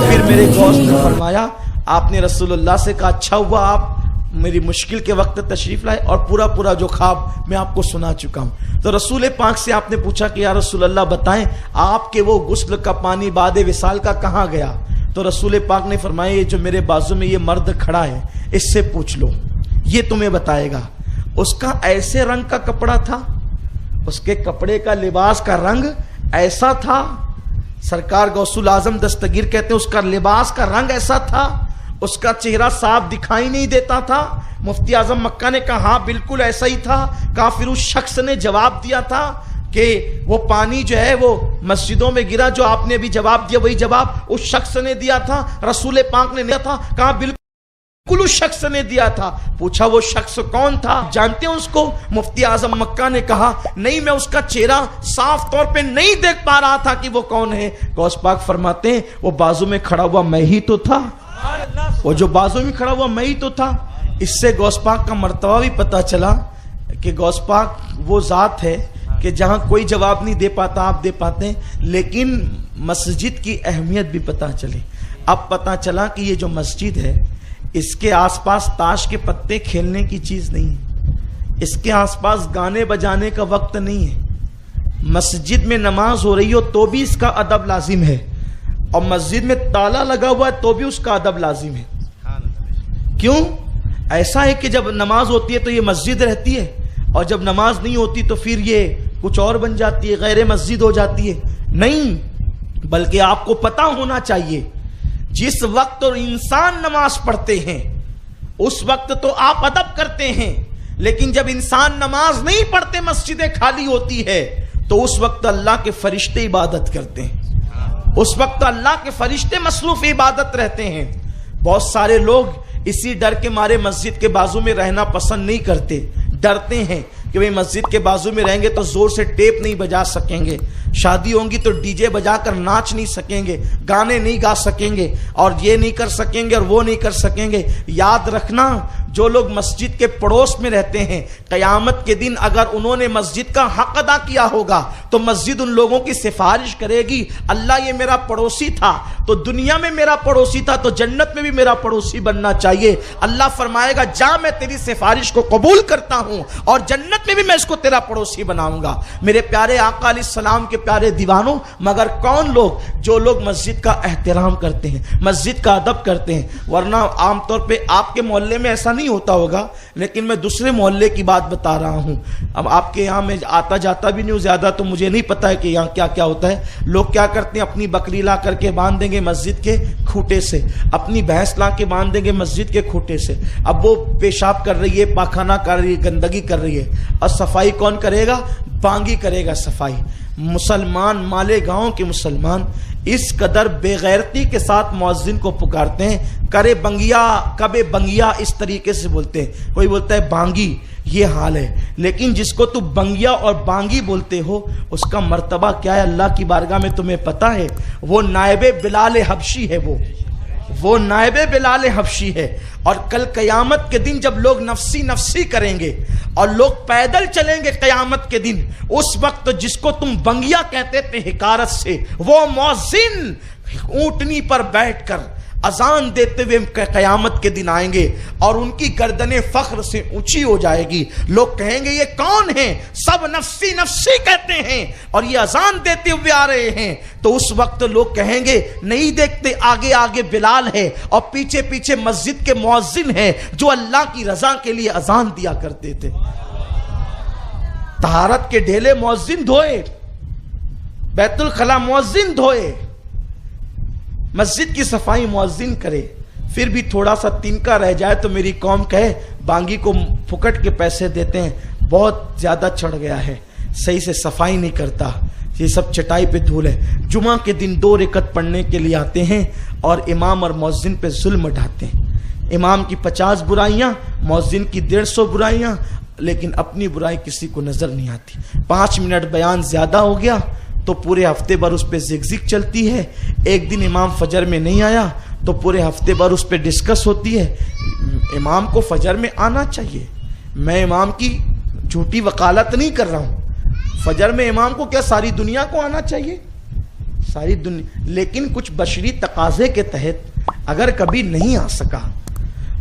پھر میرے دوست نے فرمایا آپ نے رسول اللہ سے کہا اچھا ہوا آپ میری مشکل کے وقت تشریف لائے اور پورا جو خواب میں آپ کو سنا چکا ہوں۔ تو رسول پاک سے آپ نے پوچھا کہ یا رسول اللہ بتائیں آپ کے وہ غسل کا پانی بعد وصال کا کہاں گیا؟ تو رسول پاک نے فرمایا یہ جو میرے بازو میں یہ مرد کھڑا ہے اس سے پوچھ لو، یہ تمہیں بتائے گا۔ اس کا ایسے رنگ کا کپڑا تھا، اس کے کپڑے کا لباس کا رنگ ایسا تھا، سرکار غوث الاعظم دستگیر کہتے ہیں اس کا لباس کا رنگ ایسا تھا، اس کا چہرہ صاف دکھائی نہیں دیتا تھا۔ مفتی اعظم مکہ نے کہا ہاں بالکل ایسا ہی تھا۔ کہا پھر اس شخص نے جواب دیا تھا کہ وہ پانی جو ہے وہ مسجدوں میں گرا، جو آپ نے ابھی جواب دیا وہی جواب اس شخص نے دیا تھا، رسول پاک نے دیا تھا۔ کہا بالکل اس شخص نے دیا تھا۔ پوچھا وہ شخص کون تھا، جانتے ہیں اس کو؟ مفتی اعظم مکہ نے کہا نہیں میں اس کا چہرہ صاف طور پہ نہیں دیکھ پا رہا تھا کہ وہ کون ہے۔ غوث پاک فرماتے ہیں وہ بازو میں کھڑا ہوا میں ہی تو تھا، وہ جو بازو میں کھڑا ہوا میں ہی تو تھا۔ اس سے غوث پاک کا مرتبہ بھی پتا چلا کہ غوث پاک وہ ذات ہے کہ جہاں کوئی جواب نہیں دے پاتا آپ دے پاتے ہیں، لیکن مسجد کی اہمیت بھی پتا چلی۔ اب پتا چلا کہ یہ جو مسجد ہے اس کے آس پاس تاش کے پتے کھیلنے کی چیز نہیں ہے، اس کے آس پاس گانے بجانے کا وقت نہیں ہے۔ مسجد میں نماز ہو رہی ہو تو بھی اس کا ادب لازم ہے، اور مسجد میں تالا لگا ہوا ہے تو بھی اس کا ادب لازم ہے۔ کیوں؟ ایسا ہے کہ جب نماز ہوتی ہے تو یہ مسجد رہتی ہے، اور جب نماز نہیں ہوتی تو پھر یہ کچھ اور بن جاتی ہے، غیر مسجد ہو جاتی ہے۔ نہیں، بلکہ آپ کو پتا ہونا چاہیے جس وقت انسان نماز پڑھتے ہیں اس وقت تو آپ ادب کرتے ہیں، لیکن جب انسان نماز نہیں پڑھتے مسجدیں خالی ہوتی ہے تو اس وقت اللہ کے فرشتے عبادت کرتے ہیں، اس وقت اللہ کے فرشتے مصروف عبادت رہتے ہیں۔ بہت سارے لوگ اسی ڈر کے مارے مسجد کے بازو میں رہنا پسند نہیں کرتے، ڈرتے ہیں کہ بھئی مسجد کے بازو میں رہیں گے تو زور سے ٹیپ نہیں بجا سکیں گے، شادی ہوں گی تو ڈی جے بجا کر ناچ نہیں سکیں گے، گانے نہیں گا سکیں گے، اور یہ نہیں کر سکیں گے اور وہ نہیں کر سکیں گے۔ یاد رکھنا جو لوگ مسجد کے پڑوس میں رہتے ہیں قیامت کے دن اگر انہوں نے مسجد کا حق ادا کیا ہوگا تو مسجد ان لوگوں کی سفارش کرے گی، اللہ یہ میرا پڑوسی تھا تو دنیا میں میرا پڑوسی تھا تو جنت میں بھی میرا پڑوسی بننا چاہیے۔ اللہ فرمائے گا جا میں تیری سفارش کو قبول کرتا ہوں اور جنت میں بھی میں اس کو تیرا پڑوسی بناؤں گا۔ میرے پیارے آقا علیہ السلام کے پیارے دیوانوں، مگر کون لوگ؟ جو لوگ مسجد کا احترام کرتے ہیں، مسجد کا ادب کرتے ہیں، ورنہ عام طور پہ آپ کے محلے میں ایسا نہیں ہوتا ہوگا، لیکن میں دوسرے محلے کی بات بتا رہا ہوں۔ اب آپ کے یہاں میں آتا جاتا بھی نہیں ہوں زیادہ تو مجھے نہیں پتا ہے کہ یہاں کیا کیا ہوتا ہے۔ لوگ کیا کرتے ہیں، اپنی بکری لا کر کے باندھ دیں گے مسجد کے کھوٹے سے، اپنی بھینس لا کے باندھ دیں گے مسجد کے کھوٹے سے۔ اب وہ پیشاب کر رہی ہے، پاخانہ کر رہی ہے، گندگی کر رہی ہے، اور صفائی کون کرے گا؟ بانگی کرے گا صفائی۔ مسلمان، مالے گاؤں کے مسلمان اس قدر بے غیرتی کے ساتھ مؤذن کو پکارتے ہیں، کرے بنگیا کبے بنگیا اس طریقے سے بولتے ہیں۔ کوئی بولتا ہے بانگی، یہ حال ہے، لیکن جس کو تو بنگیا اور بانگی بولتے ہو اس کا مرتبہ کیا ہے اللہ کی بارگاہ میں تمہیں پتا ہے؟ وہ نائب بلال حبشی ہے، وہ نائب بلال حبشی ہے۔ اور کل قیامت کے دن جب لوگ نفسی نفسی کریں گے اور لوگ پیدل چلیں گے قیامت کے دن، اس وقت جس کو تم بنگیا کہتے تھے حقارت سے، وہ مؤذن اونٹنی پر بیٹھ کر اذان دیتے ہوئے قیامت کے دن آئیں گے اور ان کی گردنیں فخر سے اونچی ہو جائے گی۔ لوگ کہیں گے یہ کون ہیں؟ سب نفسی نفسی کہتے ہیں اور یہ اذان دیتے ہوئے آ رہے ہیں۔ تو اس وقت لوگ کہیں گے نہیں دیکھتے آگے آگے بلال ہے اور پیچھے پیچھے مسجد کے مؤذن ہیں جو اللہ کی رضا کے لیے اذان دیا کرتے تھے۔ طہارت کے ڈھیلے مؤذن دھوئے، بیت الخلا مؤذن دھوئے، مسجد کی صفائی مؤذن کرے، پھر بھی تھوڑا سا تنکا رہ جائے تو میری قوم کہے بانگی کو پھکٹ کے پیسے دیتے ہیں، بہت زیادہ چڑھ گیا ہے، صحیح سے صفائی نہیں کرتا، یہ سب چٹائی پہ دھول ہے۔ جمعہ کے دن 2 رکعت پڑھنے کے لیے آتے ہیں اور امام اور مؤذن پہ ظلم ڈھاتے ہیں۔ امام کی 50 برائیاں، مؤذن کی 150 برائیاں، لیکن اپنی برائی کسی کو نظر نہیں آتی۔ 5 منٹ بیان زیادہ ہو گیا تو پورے ہفتے بھر اس پہ زگ زگ چلتی ہے۔ ایک دن امام فجر میں نہیں آیا تو پورے ہفتے بھر اس پہ ڈسکس ہوتی ہے۔ امام کو فجر میں آنا چاہیے، میں امام کی جھوٹی وکالت نہیں کر رہا ہوں، فجر میں امام کو کیا ساری دنیا کو آنا چاہیے؟ ساری دنیا، لیکن کچھ بشری تقاضے کے تحت اگر کبھی نہیں آ سکا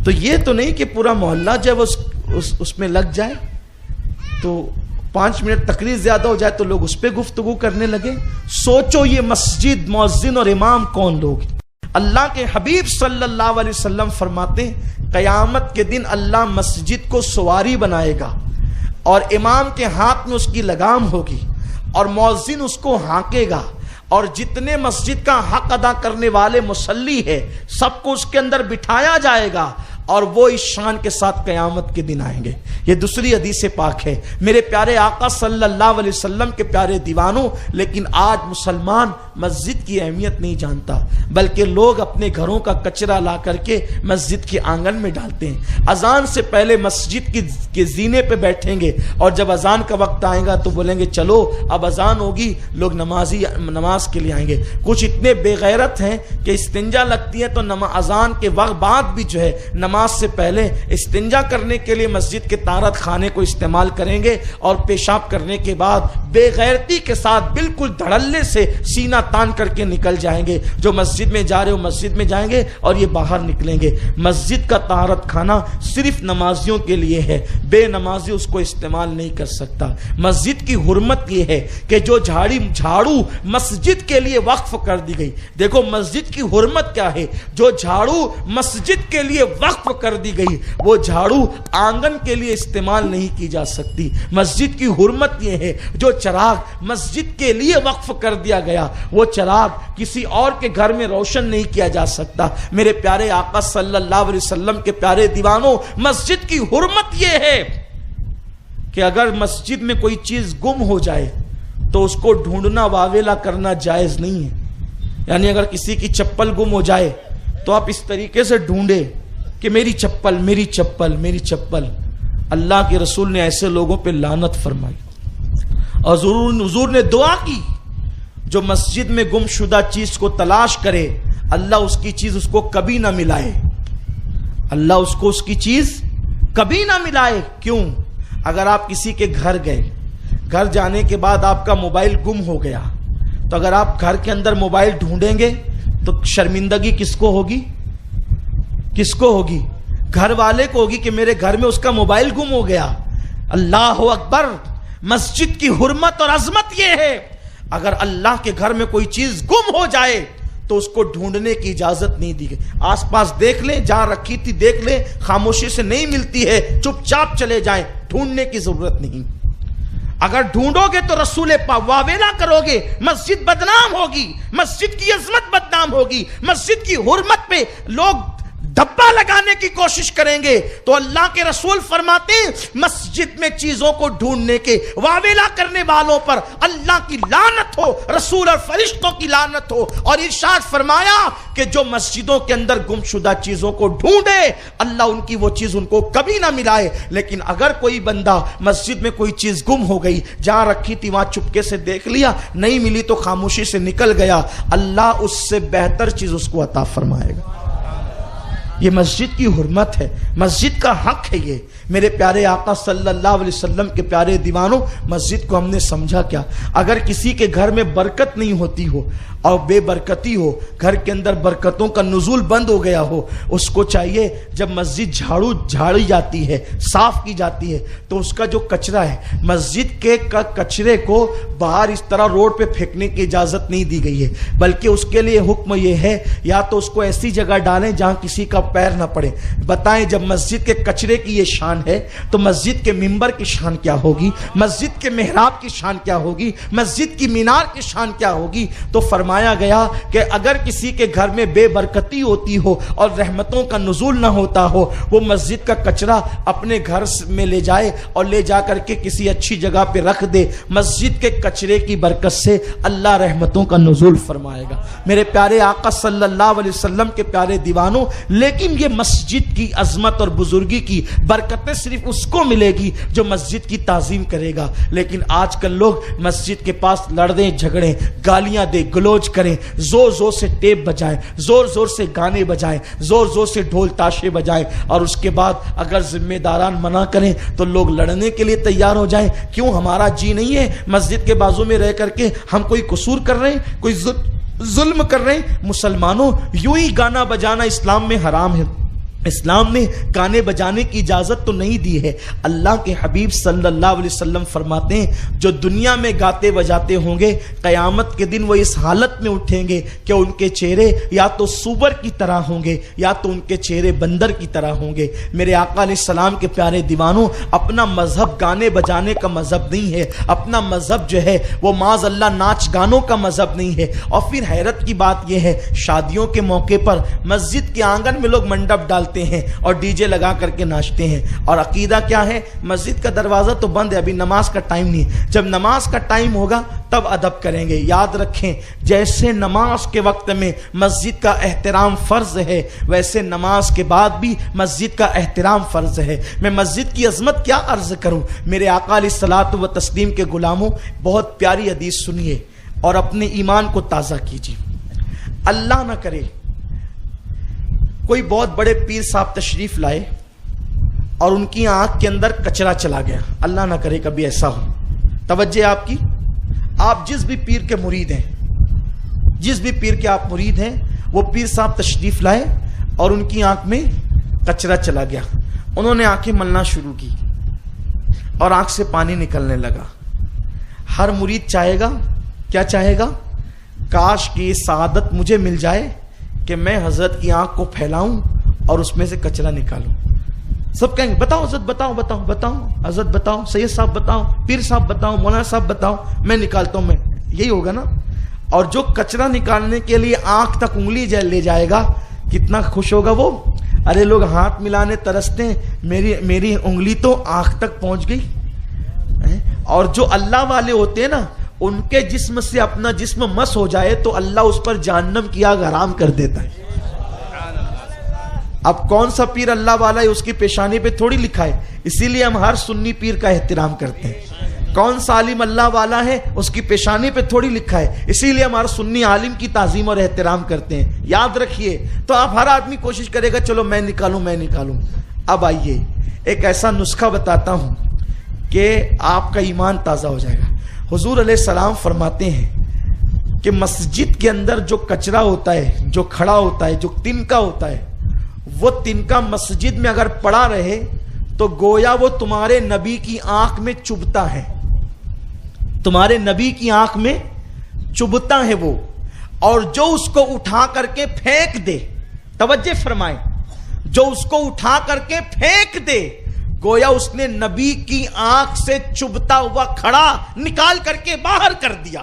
تو یہ تو نہیں کہ پورا محلہ جب اس میں لگ جائے تو 5 منٹ تقریر زیادہ ہو جائے تو لوگ اس پہ گفتگو کرنے لگے. سوچو یہ مسجد، مؤذن اور امام کون لوگ؟ اللہ کے حبیب صلی اللہ علیہ وسلم فرماتے ہیں قیامت کے دن اللہ مسجد کو سواری بنائے گا اور امام کے ہاتھ میں اس کی لگام ہوگی اور مؤذن اس کو ہانکے گا، اور جتنے مسجد کا حق ادا کرنے والے مصلی ہے سب کو اس کے اندر بٹھایا جائے گا اور وہ اس شان کے ساتھ قیامت کے دن آئیں گے. یہ دوسری حدیث پاک ہے. میرے پیارے آقا صلی اللہ علیہ وسلم کے پیارے دیوانوں، لیکن آج مسلمان مسجد کی اہمیت نہیں جانتا، بلکہ لوگ اپنے گھروں کا کچرا لا کر کے مسجد کے آنگن میں ڈالتے ہیں. اذان سے پہلے مسجد کے زینے پہ بیٹھیں گے اور جب اذان کا وقت آئے گا تو بولیں گے چلو اب اذان ہوگی، لوگ نماز کے لیے آئیں گے. کچھ اتنے بے غیرت ہیں کہ استنجا لگتی ہے تو اذان کے وقت بعد بھی جو ہے نماز سے پہلے استنجا کرنے کے لیے مسجد کے طہارت خانے کو استعمال کریں گے اور پیشاب کرنے کے بعد بے غیرتی کے ساتھ بالکل دھڑلے سے سینہ تان کر کے نکل جائیں گے. جو مسجد میں جا رہے ہو مسجد میں جائیں گے اور یہ باہر نکلیں گے. مسجد کا طہارت خانہ صرف نمازیوں کے لیے ہے، بے نمازی اس کو استعمال نہیں کر سکتا. مسجد کی حرمت یہ ہے کہ جو جھاڑو مسجد کے لیے وقف کر دی گئی. دیکھو مسجد کی حرمت کیا ہے. جو جھاڑو مسجد کے لیے وقف کر دی گئی وہ جھاڑو آنگن کے لیے استعمال نہیں کی جا سکتی. مسجد کی حرمت یہ ہے جو چراغ مسجد کے لیے وقف کر دیا گیا وہ چراغ کسی اور کے گھر میں روشن نہیں کیا جا سکتا. میرے پیارے آقا صلی اللہ علیہ وسلم کے پیارے دیوانوں، مسجد کی حرمت یہ ہے کہ اگر مسجد میں کوئی چیز گم ہو جائے تو اس کو ڈھونڈنا واویلا کرنا جائز نہیں ہے. یعنی اگر کسی کی چپل گم ہو جائے تو آپ اس طریقے سے ڈھونڈے کہ میری چپل میری چپل میری چپل. اللہ کے رسول نے ایسے لوگوں پہ لعنت فرمائی اور حضور نے دعا کی جو مسجد میں گم شدہ چیز کو تلاش کرے اللہ اس کی چیز اس کو کبھی نہ ملائے. اللہ اس کو اس کی چیز کبھی نہ ملائے. کیوں؟ اگر آپ کسی کے گھر گئے، گھر جانے کے بعد آپ کا موبائل گم ہو گیا تو اگر آپ گھر کے اندر موبائل ڈھونڈیں گے تو شرمندگی کس کو ہوگی؟ کس کو ہوگی؟ گھر والے کو ہوگی کہ میرے گھر میں اس کا موبائل گم ہو گیا. اللہ اکبر. مسجد کی حرمت اور عظمت یہ ہے اگر اللہ کے گھر میں کوئی چیز گم ہو جائے تو اس کو ڈھونڈنے کی اجازت نہیں دی گئی. آس پاس دیکھ لیں، جہاں رکھی تھی دیکھ لیں، خاموشی سے نہیں ملتی ہے چپ چاپ چلے جائیں، ڈھونڈنے کی ضرورت نہیں. اگر ڈھونڈو گے تو رسول واویلا کرو گے، مسجد بدنام ہوگی، مسجد کی عظمت بدنام ہوگی، مسجد کی حرمت پہ لوگ دھبا لگانے کی کوشش کریں گے. تو اللہ کے رسول فرماتے ہیں مسجد میں چیزوں کو ڈھونڈنے کے واویلا کرنے والوں پر اللہ کی لعنت ہو، رسول اور فرشتوں کی لعنت ہو. اور ارشاد فرمایا کہ جو مسجدوں کے اندر گم شدہ چیزوں کو ڈھونڈے اللہ ان کی وہ چیز ان کو کبھی نہ ملائے. لیکن اگر کوئی بندہ مسجد میں کوئی چیز گم ہو گئی، جہاں رکھی تھی وہاں چپکے سے دیکھ لیا، نہیں ملی تو خاموشی سے نکل گیا، اللہ اس سے بہتر چیز اس کو عطا فرمائے گا. یہ مسجد کی حرمت ہے، مسجد کا حق ہے. یہ میرے پیارے آقا صلی اللہ علیہ وسلم کے پیارے دیوانوں، مسجد کو ہم نے سمجھا کیا؟ اگر کسی کے گھر میں برکت نہیں ہوتی ہو اور بے برکتی ہو، گھر کے اندر برکتوں کا نزول بند ہو گیا ہو، اس کو چاہیے جب مسجد جھاڑی جاتی ہے، صاف کی جاتی ہے، تو اس کا جو کچرا ہے مسجد کے کچرے کو باہر اس طرح روڈ پہ پھینکنے کی اجازت نہیں دی گئی ہے، بلکہ اس کے لیے حکم یہ ہے یا تو اس کو ایسی جگہ ڈالیں جہاں کسی کا پیر نہ پڑے. بتائیں جب مسجد کے کچرے کی یہ شان ہے تو مسجد کے منبر کی شان کیا ہوگی، مسجد کے محراب کی شان کیا ہوگی، مسجد کی مینار کی شان کیا ہوگی. تو فرمایا گیا کہ اگر کسی کے گھر میں بے برکتی ہوتی ہو اور رحمتوں کا نزول نہ ہوتا ہو، وہ مسجد کا کچرا اپنے گھر میں لے جائے اور لے جا کر کے کسی اچھی جگہ پہ رکھ دے. مسجد کے کچرے کی برکت سے اللہ رحمتوں کا نزول فرمائے گا. میرے پیارے آقا صلی اللہ علیہ وسلم کے پیارے دیوانوں، لیکن لیکن یہ مسجد کی عظمت اور بزرگی کی برکتیں صرف اس کو ملے گی جو مسجد کی تعظیم کرے گا. لیکن آج کل لوگ مسجد کے پاس لڑیں جھگڑیں, گالیاں دے گلوچ کریں, زور زور سے ٹیپ بجائیں, زور زور سے گانے بجائیں, زور زور سے ڈھول تاشے بجائیں, اور اس کے بعد اگر ذمہ داران منع کریں تو لوگ لڑنے کے لیے تیار ہو جائیں. کیوں؟ ہمارا جی نہیں ہے مسجد کے بازو میں رہ کر کے ہم کوئی قصور کر رہے ہیں, کوئی ظلم کر رہے ہیں. مسلمانوں, یوں ہی گانا بجانا اسلام میں حرام ہے. اسلام نے گانے بجانے کی اجازت تو نہیں دی ہے. اللہ کے حبیب صلی اللہ علیہ وسلم فرماتے ہیں جو دنیا میں گاتے بجاتے ہوں گے قیامت کے دن وہ اس حالت میں اٹھیں گے کہ ان کے چہرے یا تو سور کی طرح ہوں گے یا تو ان کے چہرے بندر کی طرح ہوں گے. میرے آقا علیہ السلام کے پیارے دیوانوں, اپنا مذہب گانے بجانے کا مذہب نہیں ہے. اپنا مذہب جو ہے وہ معاذ اللہ ناچ گانوں کا مذہب نہیں ہے. اور پھر حیرت کی بات یہ ہے, شادیوں کے موقع پر مسجد کے آنگن میں لوگ منڈپ ڈالتے ہیں اور ڈی جے لگا کر کے ناچتے ہیں. اور عقیدہ کیا ہے؟ مسجد کا دروازہ تو بند ہے, ابھی نماز کا ٹائم نہیں. جب نماز کا ٹائم ہوگا تب ادب کریں گے. یاد رکھیں, جیسے نماز کے وقت میں مسجد کا احترام فرض ہے ویسے نماز کے بعد بھی مسجد کا احترام فرض ہے. میں مسجد کی عظمت کیا عرض کروں. میرے آقا علیہ الصلوۃ و تسلیم کے غلاموں, بہت پیاری حدیث سنیے اور اپنے ایمان کو تازہ کیجیے. اللہ نہ کرے کوئی بہت بڑے پیر صاحب تشریف لائے اور ان کی آنکھ کے اندر کچرا چلا گیا. اللہ نہ کرے کبھی ایسا ہو. توجہ آپ کی, آپ جس بھی پیر کے مرید ہیں, جس بھی پیر کے آپ مرید ہیں, وہ پیر صاحب تشریف لائے اور ان کی آنکھ میں کچرا چلا گیا. انہوں نے آنکھیں ملنا شروع کی اور آنکھ سے پانی نکلنے لگا. ہر مرید چاہے گا, کیا چاہے گا؟ کاش کی سعادت مجھے مل جائے کہ میں حضرت کی آنکھ کو پھیلاؤں اور اس میں سے کچرا نکالوں. سب کہیں گے بتاؤ حضرت, بتاؤ بتاؤ بتاؤ حضرت, بتاؤ سید صاحب, بتاؤ پیر صاحب, بتاؤ مولانا صاحب, بتاؤ, میں نکالتا ہوں. میں یہی ہوگا نا. اور جو کچرا نکالنے کے لیے آنکھ تک انگلی لے جائے گا کتنا خوش ہوگا وہ. ارے لوگ ہاتھ ملانے ترستے ہیں, میری انگلی تو آنکھ تک پہنچ گئی. اور جو اللہ والے ہوتے ہیں نا, ان کے جسم سے اپنا جسم مس ہو جائے تو اللہ اس پر جہنم کی آگ حرام کر دیتا ہے. اب کون سا پیر اللہ والا ہے اس کی پیشانی پہ تھوڑی لکھا ہے, اسی لیے ہم ہر سنی پیر کا احترام کرتے ہیں. کون سا عالم اللہ والا ہے اس کی پیشانی پہ تھوڑی لکھا ہے, اسی لیے ہمارا سنی عالم کی تعظیم اور احترام کرتے ہیں. یاد رکھیے. تو آپ ہر آدمی کوشش کرے گا چلو میں نکالوں میں نکالوں. اب آئیے ایک ایسا نسخہ بتاتا ہوں کہ آپ کا ایمان تازہ ہو جائے گا. حضور علیہ السلام فرماتے ہیں کہ مسجد کے اندر جو کچرا ہوتا ہے, جو کھڑا ہوتا ہے, جو تنکا ہوتا ہے, وہ تنکا مسجد میں اگر پڑا رہے تو گویا وہ تمہارے نبی کی آنکھ میں چبھتا ہے. تمہارے نبی کی آنکھ میں چبھتا ہے وہ. اور جو اس کو اٹھا کر کے پھینک دے, توجہ فرمائیں, جو اس کو اٹھا کر کے پھینک دے گویا اس نے نبی کی آنکھ سے چبھتا ہوا کھڑا نکال کر کے باہر کر دیا.